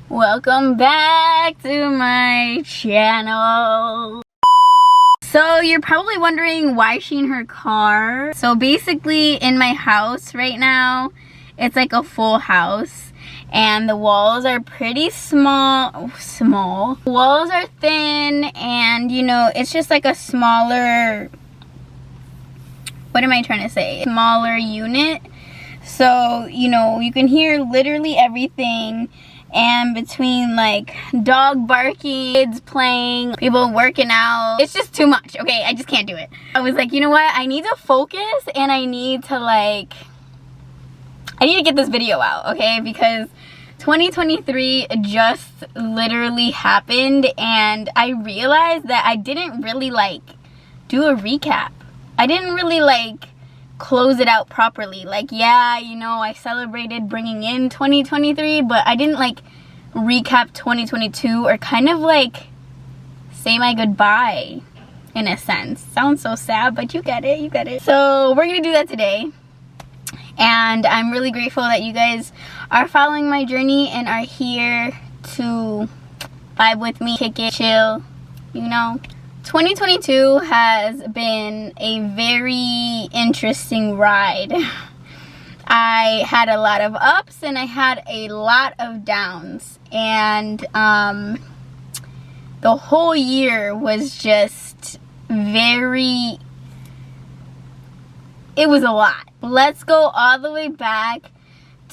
Welcome back to my channel. So you're probably wondering why she in her car. So basically in my house right now, it's like a full house and the walls are pretty small. Walls are thin and you know, it's just like a smaller, what am I trying to say? Smaller unit. So, you know, you can hear literally everything. And between like dog barking, kids playing, people working out, it's just too much. Okay, I just can't do it. I was like, you know what? I need to focus and I need to get this video out, okay? Because 2023 just literally happened and I realized that I didn't really do a recap. I didn't really close it out properly. Yeah, you know, I celebrated bringing in 2023, but I didn't recap 2022 or kind of say my goodbye in a sense. Sounds so sad, but you get it. So we're gonna do that today. And I'm really grateful that you guys are following my journey and are here to vibe with me, kick it, chill, you know. 2022 has been a very interesting ride. I had a lot of ups and I had a lot of downs. And the whole year was just it was a lot. Let's go all the way back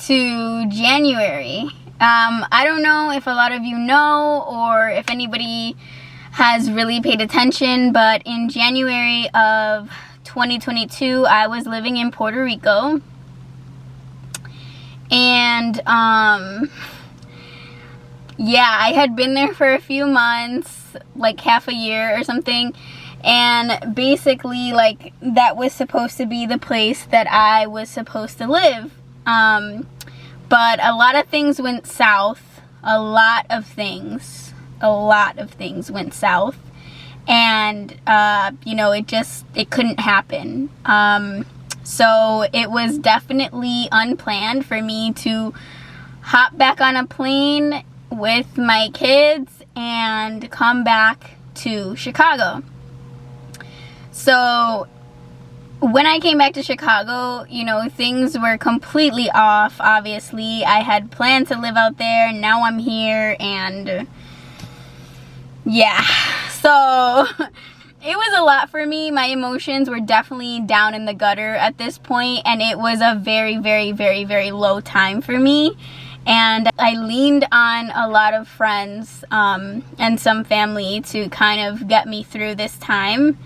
to January. I don't know if a lot of you know or if anybody has really paid attention, but in January of 2022, I was living in Puerto Rico. And, yeah, I had been there for a few months, like half a year or something. And basically, that was supposed to be the place that I was supposed to live. But a lot of things went south. A lot of things went south, and you know, it couldn't happen. So it was definitely unplanned for me to hop back on a plane with my kids and come back to Chicago. So when I came back to Chicago, you know, things were completely off. Obviously, I had planned to live out there, and now I'm here, and yeah, so it was a lot for me. My emotions were definitely down in the gutter at this point, and it was a very, very, very, very low time for me. And I leaned on a lot of friends and some family to kind of get me through this time.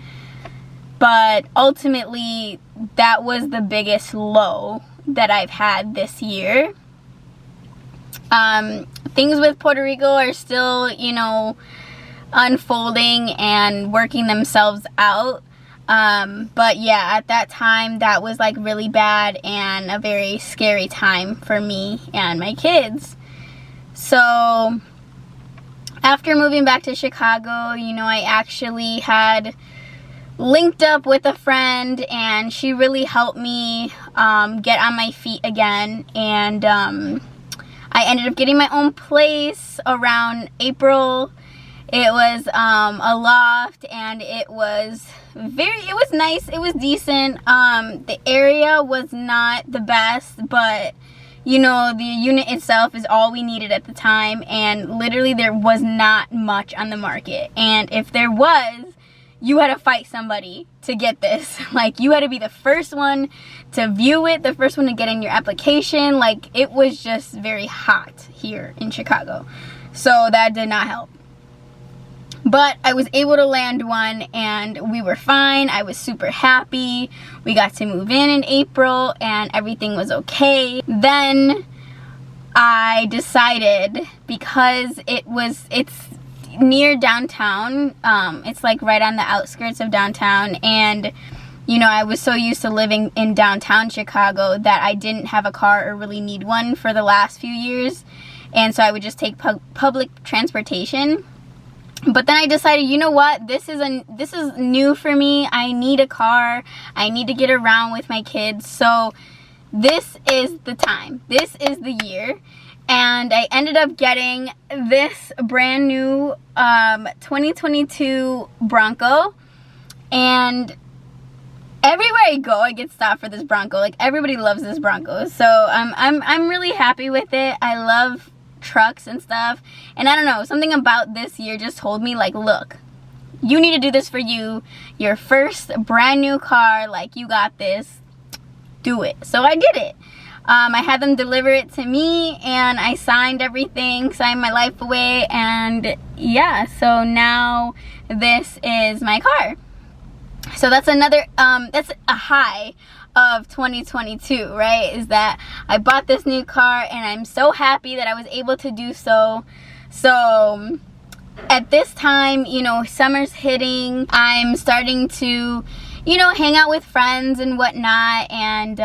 But ultimately, that was the biggest low that I've had this year. Things with Puerto Rico are still, you know, unfolding and working themselves out, but yeah, at that time that was really bad and a very scary time for me and my kids. So after moving back to Chicago, you know, I actually had linked up with a friend and she really helped me get on my feet again, and I ended up getting my own place around April. It was a loft, and it was nice, it was decent. The area was not the best, but you know, the unit itself is all we needed at the time, and literally there was not much on the market. And if there was, you had to fight somebody to get this. You had to be the first one to view it, the first one to get in your application. It was just very hot here in Chicago, so that did not help. But I was able to land one and we were fine. I was super happy. We got to move in April and everything was okay. Then I decided, because it's near downtown, it's right on the outskirts of downtown, and you know, I was so used to living in downtown Chicago that I didn't have a car or really need one for the last few years, and so I would just take public transportation. But then I decided, you know what, this is new for me. I need a car. I need to get around with my kids. So this is the time. This is the year. and I ended up getting this brand new 2022 Bronco, and everywhere I go I get stopped for this Bronco. Like, everybody loves this Bronco, so I'm really happy with it. I love trucks and stuff, and I don't know, something about this year just told me, like, look, you need to do this for you, your first brand new car, like, you got this, do it. So I did it. I had them deliver it to me, and I signed everything, signed my life away, and yeah, so now this is my car. So that's another, that's a high of 2022, right? Is that I bought this new car, and I'm so happy that I was able to do so. So at this time, you know, summer's hitting, I'm starting to, you know, hang out with friends and whatnot, and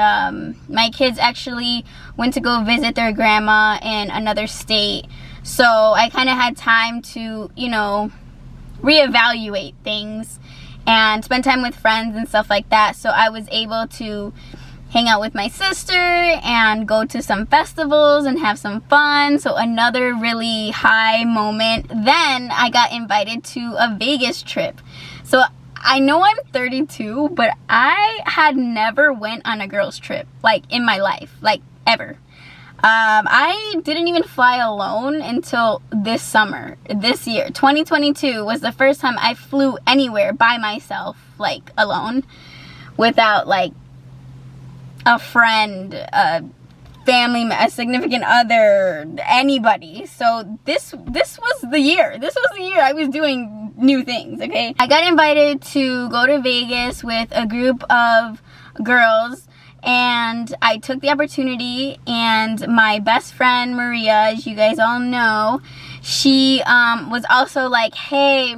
my kids actually went to go visit their grandma in another state, so I kind of had time to, you know, reevaluate things and spend time with friends and stuff like that. So I was able to hang out with my sister and go to some festivals and have some fun. So another really high moment. Then I got invited to a Vegas trip. So I know I'm 32, but I had never went on a girls trip, like, in my life, like, ever. I didn't even fly alone until this summer, this year. 2022 was the first time I flew anywhere by myself, like, alone, without, like, a friend, a family, a significant other, anybody. So this was the year. This was the year I was doing new things, okay? I got invited to go to Vegas with a group of girls, and I took the opportunity, and my best friend Maria, as you guys all know, she was also like, hey,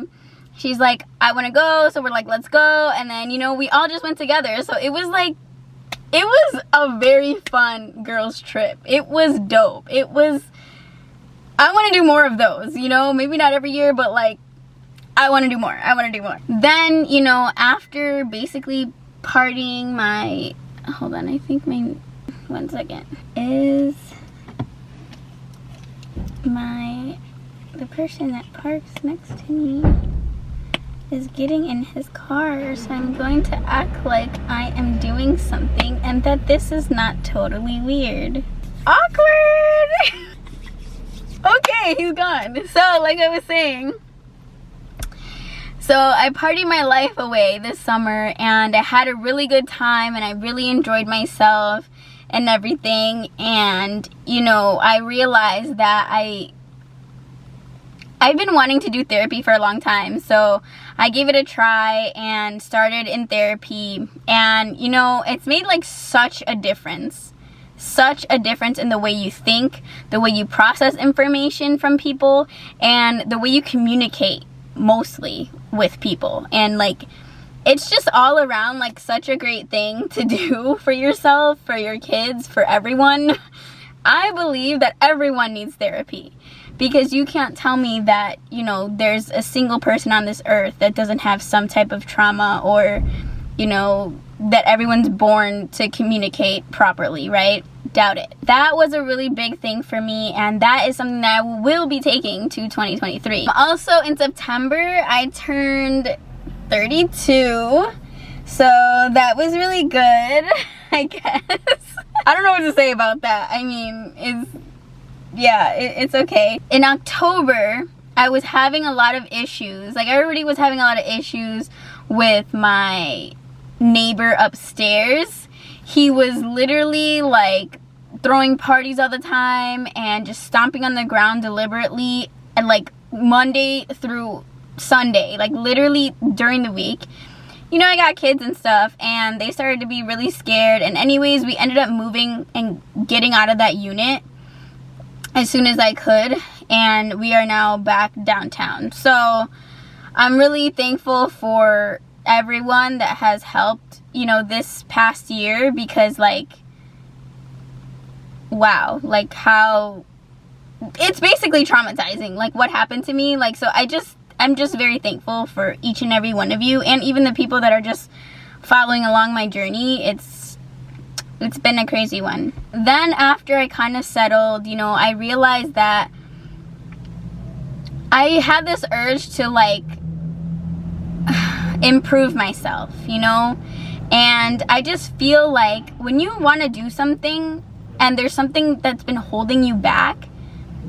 she's like, I want to go, so we're like, let's go. And then, you know, we all just went together. So it was like, it was a very fun girls trip. It was dope. It was, I want to do more of those, you know, maybe not every year, but like, I want to do more. I want to do more. Then, you know, after basically partying my, hold on, I think my, one second, is the person that parks next to me is getting in his car, so I'm going to act like I am doing something and that this is not totally weird. Awkward! Okay, he's gone. So, like I was saying, so I partied my life away this summer, and I had a really good time, and I really enjoyed myself and everything. And, you know, I realized that I've been wanting to do therapy for a long time, so I gave it a try and started in therapy. And, you know, it's made like such a difference in the way you think, the way you process information from people, and the way you communicate mostly with people. And like, it's just all around like such a great thing to do for yourself, for your kids, for everyone. I believe that everyone needs therapy, because you can't tell me that, you know, there's a single person on this earth that doesn't have some type of trauma, or, you know, that everyone's born to communicate properly, right? Doubt it. That was a really big thing for me, and that is something that I will be taking to 2023. Also, in September, I turned 32, so that was really good, I guess. I don't know what to say about that. I mean, it's okay. In October, I was having a lot of issues. Like, everybody was having a lot of issues with my neighbor upstairs. He was literally like throwing parties all the time and just stomping on the ground deliberately, and like Monday through Sunday, like literally during the week. You know, I got kids and stuff, and they started to be really scared. And anyways, we ended up moving and getting out of that unit as soon as I could, and we are now back downtown. So I'm really thankful for everyone that has helped, you know, this past year, because like, wow, like how it's basically traumatizing, like what happened to me. Like, so I'm just very thankful for each and every one of you, and even the people that are just following along my journey. It's It's been a crazy one. Then after I kind of settled, you know, I realized that I had this urge to like improve myself, you know? And I just feel like when you want to do something and there's something that's been holding you back,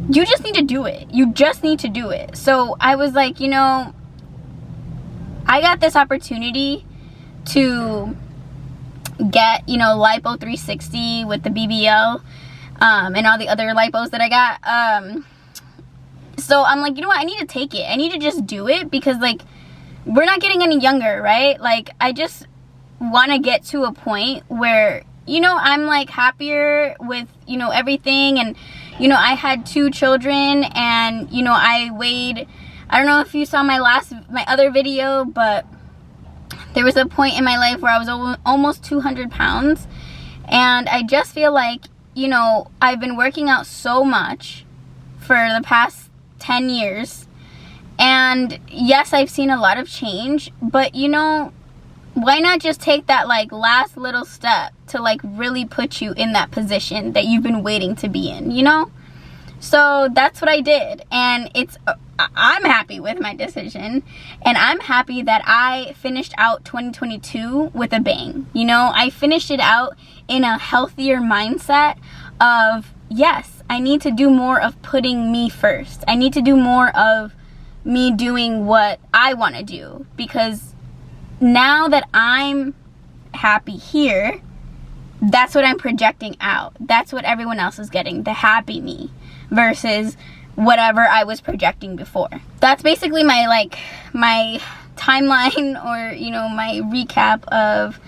you just need to do it. You just need to do it. So I was like, you know, I got this opportunity to get, you know, lipo 360 with the BBL and all the other lipos that I got. So I'm like, you know what, I need to take it. I need to just do it because like we're not getting any younger, right? Like I just want to get to a point where, you know, I'm like happier with, you know, everything. And you know, I had 2 children and, you know, I weighed, I don't know if you saw my other video, but there was a point in my life where I was almost 200 pounds. And I just feel like, you know, I've been working out so much for the past 10 years. And yes, I've seen a lot of change, but you know, why not just take that like last little step to like really put you in that position that you've been waiting to be in, you know? So that's what I did, and I'm happy with my decision, and I'm happy that I finished out 2022 with a bang. You know, I finished it out in a healthier mindset of, yes, I need to do more of putting me first. I need to do more of me doing what I want to do, because now that I'm happy here, that's what I'm projecting out. That's what everyone else is getting, the happy me, versus whatever I was projecting before. That's basically my timeline, or you know, my recap of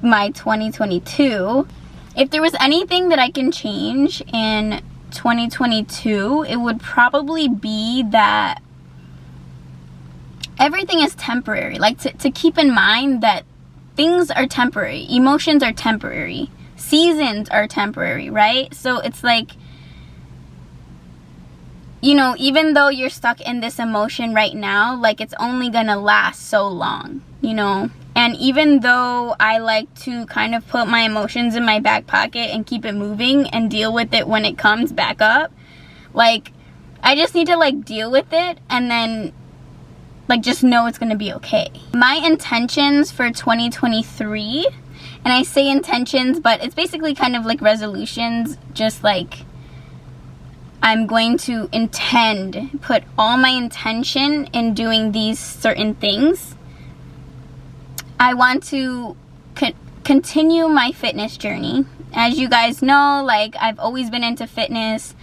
my 2022. If there was anything that I can change in 2022, it would probably be that everything is temporary. Like to keep in mind that things are temporary, emotions are temporary, seasons are temporary, right? So it's like, you know, even though you're stuck in this emotion right now, like it's only gonna last so long, you know? And even though I like to kind of put my emotions in my back pocket and keep it moving and deal with it when it comes back up, like I just need to like deal with it and then like just know it's gonna be okay. My intentions for 2023, and I say intentions, but it's basically kind of like resolutions, just like I'm going to put all my intention in doing these certain things. I want to continue my fitness journey. As you guys know, like I've always been into fitness.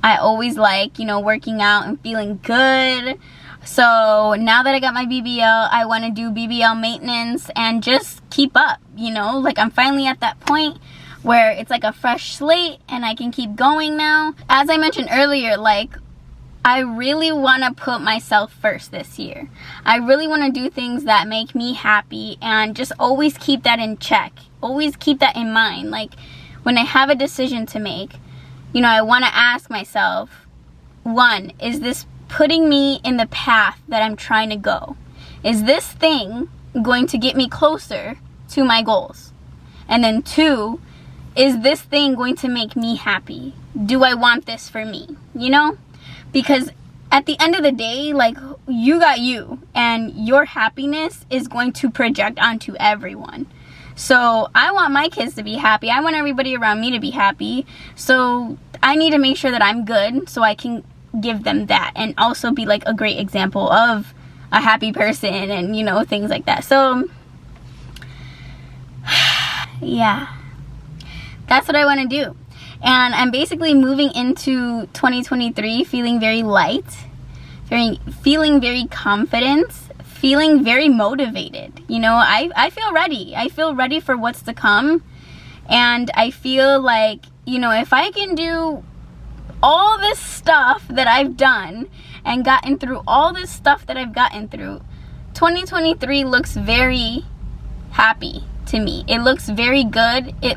I always like, you know, working out and feeling good. So now that I got my BBL, I want to do BBL maintenance and just keep up, you know? Like I'm finally at that point where it's like a fresh slate and I can keep going now. As I mentioned earlier, like I really want to put myself first this year. I really want to do things that make me happy and just always keep that in check. Always keep that in mind. Like when I have a decision to make, you know, I want to ask myself, 1, is this putting me in the path that I'm trying to go? Is this thing going to get me closer to my goals? And then 2, is this thing going to make me happy? Do I want this for me? You know? Because at the end of the day, like you got you, and your happiness is going to project onto everyone. So I want my kids to be happy. I want everybody around me to be happy. So I need to make sure that I'm good so I can give them that and also be like a great example of a happy person and, you know, things like that. So yeah, that's what I want to do. And I'm basically moving into 2023 feeling very light, feeling very confident, feeling very motivated. You know, I feel ready. I feel ready for what's to come. And I feel like, you know, if I can do all this stuff that I've done and gotten through all this stuff that I've gotten through, 2023 looks very happy to me. It looks very good. It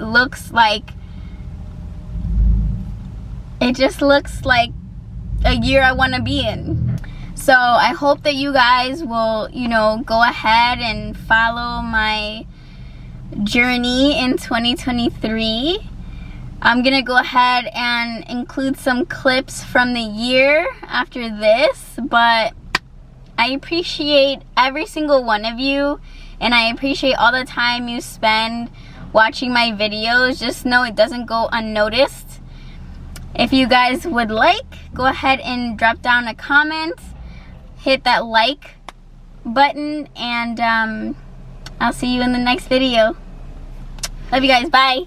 just looks like a year I want to be in. So I hope that you guys will, you know, go ahead and follow my journey in 2023. I'm gonna go ahead and include some clips from the year after this, but I appreciate every single one of you, and I appreciate all the time you spend watching my videos. Just know it doesn't go unnoticed. If you guys would like, go ahead and drop down a comment, hit that like button, and I'll see you in the next video. Love you guys. Bye.